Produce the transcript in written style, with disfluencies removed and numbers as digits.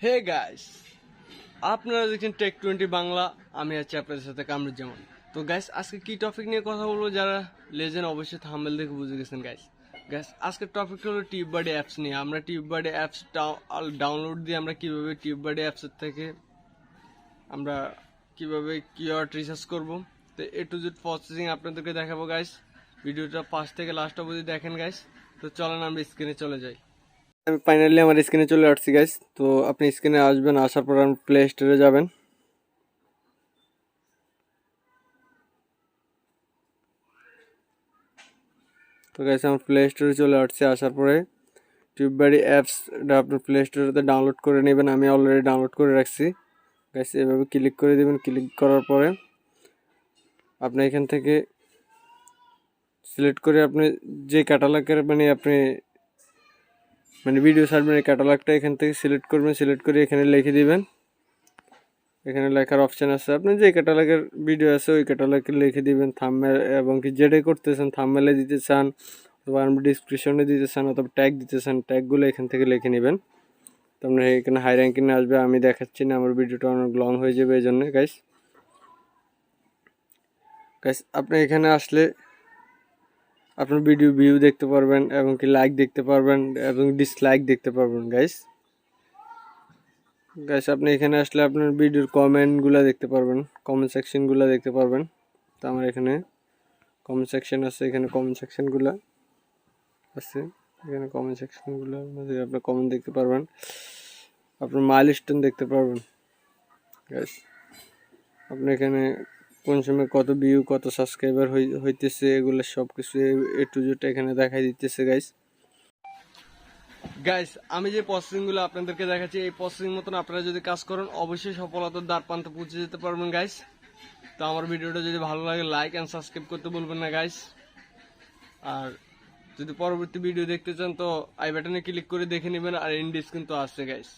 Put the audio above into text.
Hey guys, আপনারা দেখছেন take 20 Bangla. আমি আছি আপনাদের সাথে কামরুজ্জামান। তো গাইস, আজকে কি টপিক নিয়ে কথা বলবো যারা লেজেন্ড অবশ্যই থাম্বনেল দেখে বুঝে গেছেন। গাইস আজকের টপিকটা হলো TubeBuddy অ্যাপস নিয়ে। আমরা TubeBuddy অ্যাপস ডাউনলোড দিয়ে আমরা কিভাবে TubeBuddy অ্যাপসের থেকে আমরা কিভাবে কিওয়ার্ড রিসার্চ করব, তো এ টু জেড প্রসেসিং আপনাদেরকে দেখাবো গাইস। ভিডিওটা ফার্স্ট থেকে লাস্ট অবধি দেখেন গাইস। তো চলেন আমরা স্ক্রিনে চলে যাই। আমি ফাইনালি আমার স্ক্রিনে চলে আসছি গাইস। তো আপনি স্ক্রিনে আসবেন, আসার পর আপনি প্লে স্টোরে যাবেন। তো গাইস আমার প্লে স্টোরে চলে আসছে। আসার পরে TubeBuddy অ্যাপসটা আপনার প্লে স্টোরেতে ডাউনলোড করে নেবেন। আমি অলরেডি ডাউনলোড করে রাখছি গাইস। এভাবে ক্লিক করে দেবেন। ক্লিক করার পরে আপনি এখান থেকে সিলেক্ট করে আপনি যে ক্যাটালগের আপনি ভিডিও ছাড়বেন, এই ক্যাটালগটা এখান থেকে সিলেক্ট করবেন। সিলেক্ট করে এখানে লিখে দিবেন। এখানে লেখার অপশান আছে, আপনি যে ক্যাটালগের ভিডিও আছে ওই ক্যাটালগে লিখে দিবেন থাম্বনেল, এবং কি যেটাই করতেছেন থাম্বনেলে দিতে চান অথবা ডিসক্রিপশনে দিতে চান অথবা ট্যাগ দিতে চান, ট্যাগগুলো এখান থেকে লিখে নেবেন। তো আপনার এখানে হাই র্যাঙ্কিংয়ে আসবে। আমি দেখাচ্ছি না, আমার ভিডিওটা অনেক লং হয়ে যাবে এই জন্য গাইস। আপনি এখানে আসলে আপনার ভিডিও ভিউ দেখতে পারবেন, এবং কি লাইক দেখতে পারবেন এবং ডিসলাইক দেখতে পারবেন গাইস। আপনি এখানে আসলে আপনার ভিডিওর কমেন্টগুলো দেখতে পারবেন, কমেন্ট সেকশনগুলো দেখতে পারবেন। তো আমার এখানে কমেন্ট সেকশন আছে, এখানে কমেন্ট সেকশনগুলো আছে, এখানে কমেন্ট সেকশনগুলো আপনার কমেন্ট দেখতে পারবেন, আপনার মাইলস্টোন দেখতে পারবেন গাইস। আপনি এখানে কোন সময় কত ভিউ কত সাবস্ক্রাইবার হইতেছে এগুলো সব কিছু এ টু জেড এখানে দেখাই দিতেছে গাইস। আমি যে প্রসেসিংগুলো আপনাদেরকে দেখাচ্ছি, এই প্রসেসিং মতন আপনারা যদি কাজ করেন অবশ্যই সফলতার দ্বার প্রান্তে পৌঁছে যেতে পারবেন গাইস। তো আমার ভিডিওটা যদি ভালো লাগে লাইক অ্যান্ড সাবস্ক্রাইব করতে বলবেন না গাইস। আর যদি পরবর্তী ভিডিও দেখতে চান তো আই বাটনে ক্লিক করে দেখে নেবেন, আর ইন্ডিস কিন্তু আছে গাইস।